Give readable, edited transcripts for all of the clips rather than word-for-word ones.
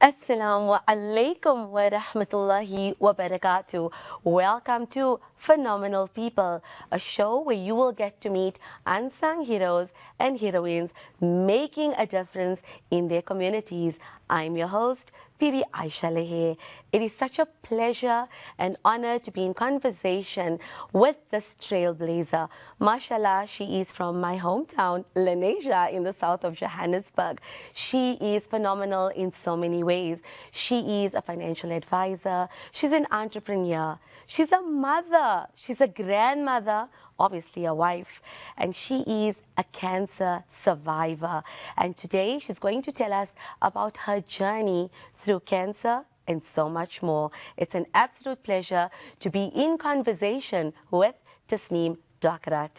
Assalamu alaikum wa rahmatullahi wa barakatuh. Welcome to Phenomenal People, a show where you will get to meet unsung heroes and heroines making a difference in their communities. I'm your host, PB Aisha Lehe. It is such a pleasure and honor to be in conversation with this trailblazer. Mashallah, she is from my hometown, Lenasia, in the south of Johannesburg. She is phenomenal in so many ways. She is a financial advisor. She's an entrepreneur. She's a mother. She's a grandmother, obviously a wife, and she is a cancer survivor. And today she's going to tell us about her journey through cancer and so much more. It's an absolute pleasure to be in conversation with Tasneem Docrat.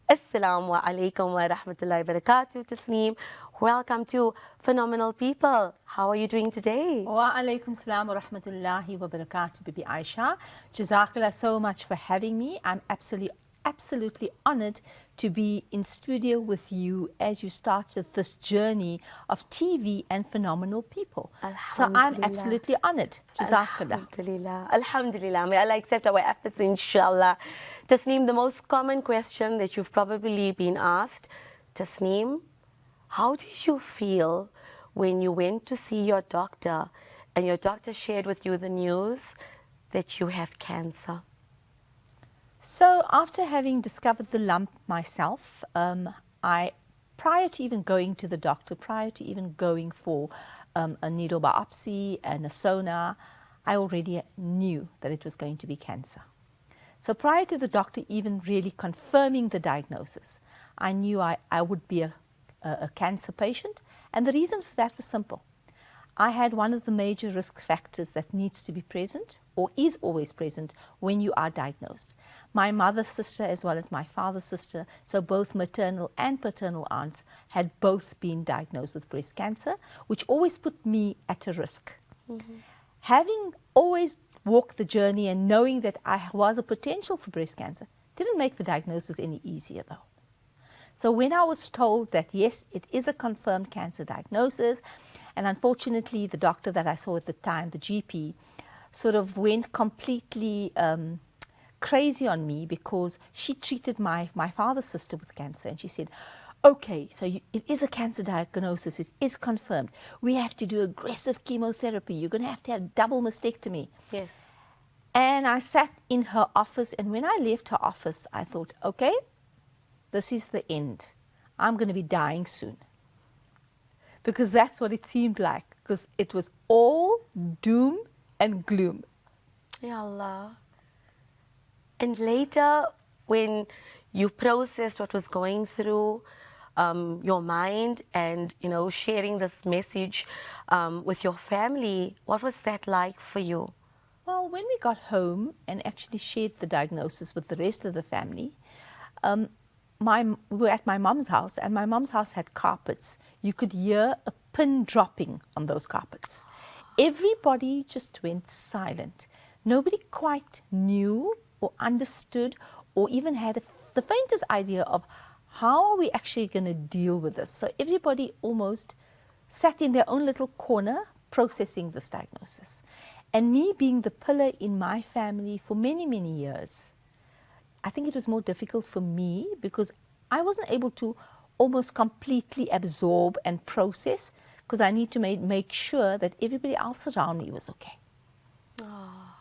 Assalamu alaikum wa rahmatullahi wa barakatuh, Tasneem. Welcome to Phenomenal People. How are you doing today? Wa alaikum salam wa rahmatullahi wa barakatuh, Bibi Aisha. Jazakallah so much for having me. I'm absolutely honored to be in studio with you as you started this journey of TV and Phenomenal People. So I'm absolutely honored. Jazakallah. Alhamdulillah. Alhamdulillah. May Allah accept our efforts, inshallah. Tasneem, the most common question that you've probably been asked, Tasneem, how did you feel when you went to see your doctor and your doctor shared with you the news that you have cancer? So after having discovered the lump myself, prior to even going to the doctor, prior to even going for a needle biopsy and a sonar, I already knew that it was going to be cancer. So prior to the doctor even really confirming the diagnosis, I knew I would be a cancer patient, and the reason for that was simple. I had one of the major risk factors that needs to be present or is always present when you are diagnosed. My mother's sister as well as my father's sister, so both maternal and paternal aunts, had both been diagnosed with breast cancer, which always put me at a risk. Mm-hmm. Having always walked the journey and knowing that I was a potential for breast cancer didn't make the diagnosis any easier though. So when I was told that yes, it is a confirmed cancer diagnosis, and unfortunately the doctor that I saw at the time, the GP, sort of went completely crazy on me because she treated my father's sister with cancer, and she said, okay, so it is a cancer diagnosis, it is confirmed. We have to do aggressive chemotherapy. You're going to have double mastectomy. Yes. And I sat in her office, and when I left her office, I thought, okay, this is the end. I'm going to be dying soon. Because that's what it seemed like, because it was all doom and gloom. Ya Allah. And later, when you processed what was going through your mind and, sharing this message with your family, what was that like for you? Well, when we got home and actually shared the diagnosis with the rest of the family, we were at my mum's house, and my mum's house had carpets. You could hear a pin dropping on those carpets. Everybody just went silent. Nobody quite knew or understood or even had the faintest idea of how are we actually going to deal with this. So everybody almost sat in their own little corner processing this diagnosis. And me being the pillar in my family for many, many years, I think it was more difficult for me because I wasn't able to almost completely absorb and process, because I need to make sure that everybody else around me was okay. Oh,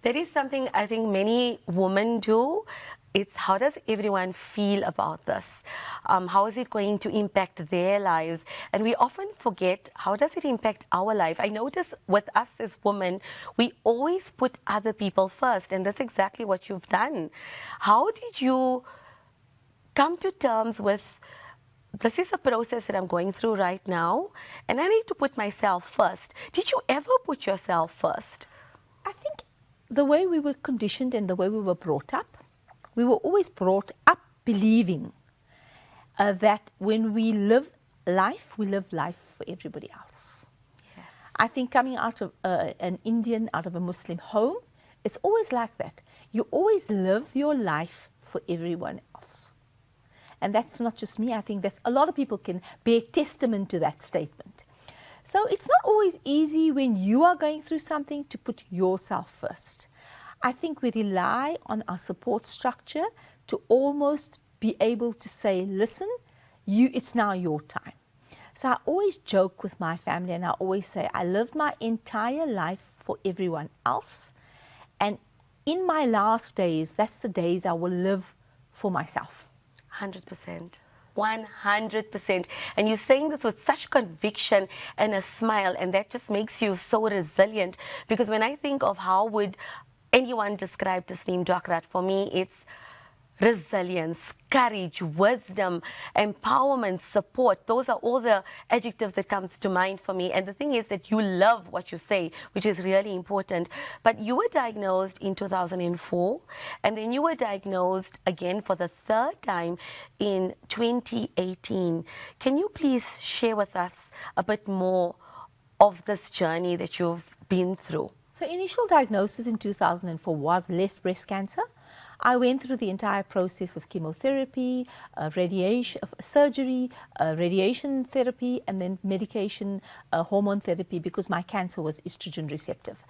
that is something I think many women do. It's how does everyone feel about this? How is it going to impact their lives? And we often forget, how does it impact our life? I notice with us as women, we always put other people first, and that's exactly what you've done. How did you come to terms with, this is a process that I'm going through right now, and I need to put myself first? Did you ever put yourself first? I think the way we were conditioned and the way we were brought up, we were always brought up believing that when we live life for everybody else. Yes. I think coming out of an Indian, out of a Muslim home, it's always like that. You always live your life for everyone else. And that's not just me. I think that's a lot of people can bear testament to that statement. So it's not always easy when you are going through something to put yourself first. I think we rely on our support structure to almost be able to say, listen, it's now your time. So I always joke with my family and I always say, I lived my entire life for everyone else. And in my last days, that's the days I will live for myself. 100%. 100%. And you're saying this with such conviction and a smile, and that just makes you so resilient. Because when I think of how would anyone describe Tasneem Docrat, for me, it's resilience, courage, wisdom, empowerment, support. Those are all the adjectives that comes to mind for me. And the thing is that you love what you say, which is really important. But you were diagnosed in 2004, and then you were diagnosed again for the third time in 2018. Can you please share with us a bit more of this journey that you've been through? So initial diagnosis in 2004 was left breast cancer. I went through the entire process of chemotherapy, radiation, surgery, radiation therapy, and then medication, hormone therapy, because my cancer was estrogen receptive.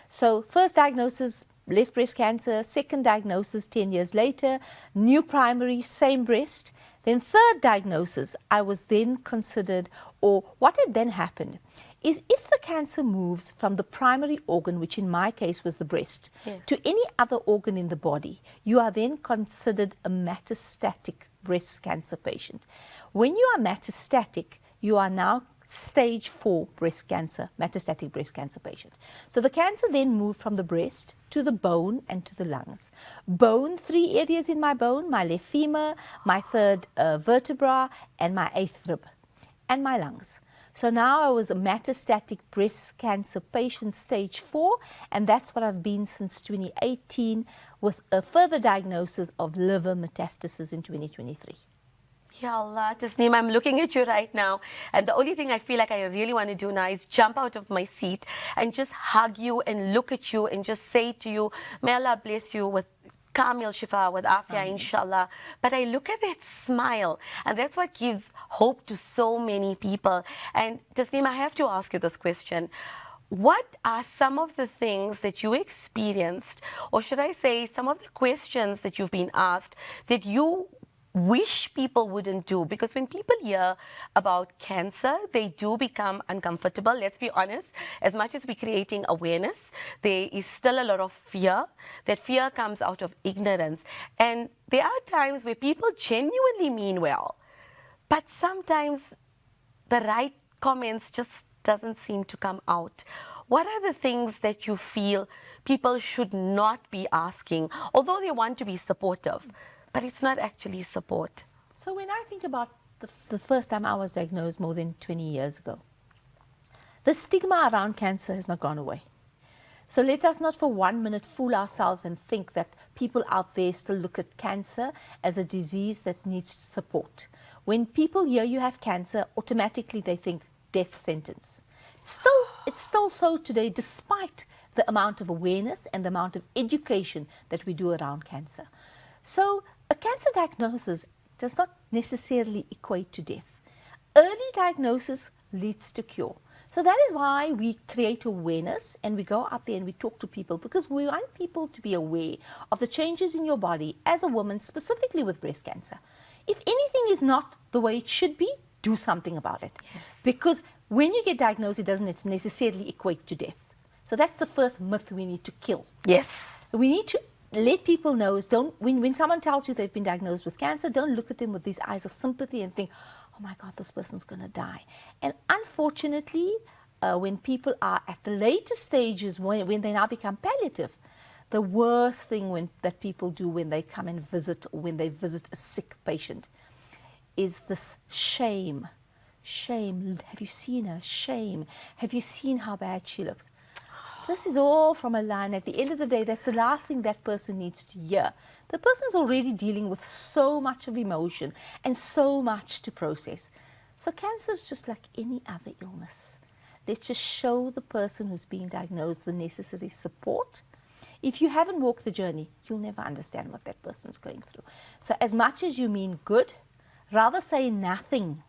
So first diagnosis, left breast cancer. Second diagnosis 10 years later, new primary, same breast. Then third diagnosis, I was then considered, or what had then happened is if the cancer moves from the primary organ, which in my case was the breast, yes, to any other organ in the body, you are then considered a metastatic breast cancer patient. When you are metastatic, you are now stage 4 breast cancer, metastatic breast cancer patient. So the cancer then moved from the breast to the bone and to the lungs. Bone, 3 areas in my bone, my left femur, my third vertebra, and my 8th rib, and my lungs. So now I was a metastatic breast cancer patient, stage 4, and that's what I've been since 2018, with a further diagnosis of liver metastasis in 2023. Ya Allah, Tasneem, I'm looking at you right now, and the only thing I feel like I really want to do now is jump out of my seat and just hug you and look at you and just say to you, may Allah bless you with Kamil Shifa, with Afia, inshallah. But I look at that smile, and that's what gives hope to so many people. And Tasneem, I have to ask you this question. What are some of the things that you experienced, or should I say some of the questions that you've been asked that you wish people wouldn't do? Because when people hear about cancer, they do become uncomfortable. Let's be honest, as much as we're creating awareness, there is still a lot of fear. That fear comes out of ignorance. And there are times where people genuinely mean well, but sometimes the right comments just doesn't seem to come out. What are the things that you feel people should not be asking, although they want to be supportive, but it's not actually support? So when I think about the first time I was diagnosed more than 20 years ago, the stigma around cancer has not gone away. So let us not for 1 minute fool ourselves and think that people out there still look at cancer as a disease that needs support. When people hear you have cancer, automatically they think death sentence. It's still so today, despite the amount of awareness and the amount of education that we do around cancer. So a cancer diagnosis does not necessarily equate to death. Early diagnosis leads to cure. So that is why we create awareness and we go out there and we talk to people, because we want people to be aware of the changes in your body as a woman, specifically with breast cancer. If anything is not the way it should be, do something about it. Yes. Because when you get diagnosed, it doesn't necessarily equate to death. So that's the first myth we need to kill. Yes. We need to let people know, when someone tells you they've been diagnosed with cancer, don't look at them with these eyes of sympathy and think, oh my God, this person's going to die. And unfortunately, when people are at the later stages, when they now become palliative, the worst thing that people do when they come and visit, or when they visit a sick patient, is this shame. Shame. Have you seen her? Shame. Have you seen how bad she looks? This is all from a line. At the end of the day, that's the last thing that person needs to hear. The person's already dealing with so much of emotion and so much to process. So cancer is just like any other illness. Let's just show the person who's being diagnosed the necessary support. If you haven't walked the journey, you'll never understand what that person's going through. So as much as you mean good, rather say nothing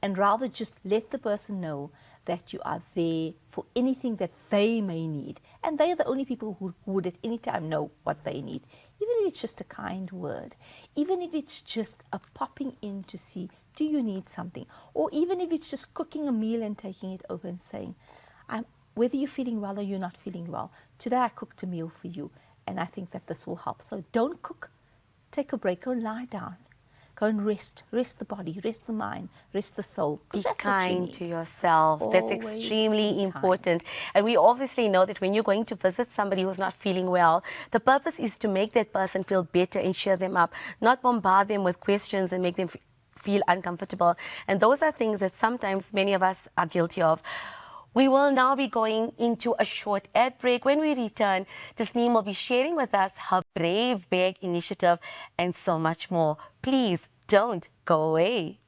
and rather just let the person know that you are there for anything that they may need. And they are the only people who would at any time know what they need. Even if it's just a kind word, even if it's just a popping in to see, do you need something? Or even if it's just cooking a meal and taking it over and saying, whether you're feeling well or you're not feeling well, today I cooked a meal for you, and I think that this will help. So don't cook, take a break, go lie down. Go and rest the body, rest the mind, rest the soul. Be kind to yourself. Always That's extremely be important. And we obviously know that when you're going to visit somebody who's not feeling well, the purpose is to make that person feel better and cheer them up, not bombard them with questions and make them feel uncomfortable. And those are things that sometimes many of us are guilty of. We will now be going into a short ad break. When we return, Tasneem will be sharing with us her Brave Bag initiative and so much more. Please don't go away.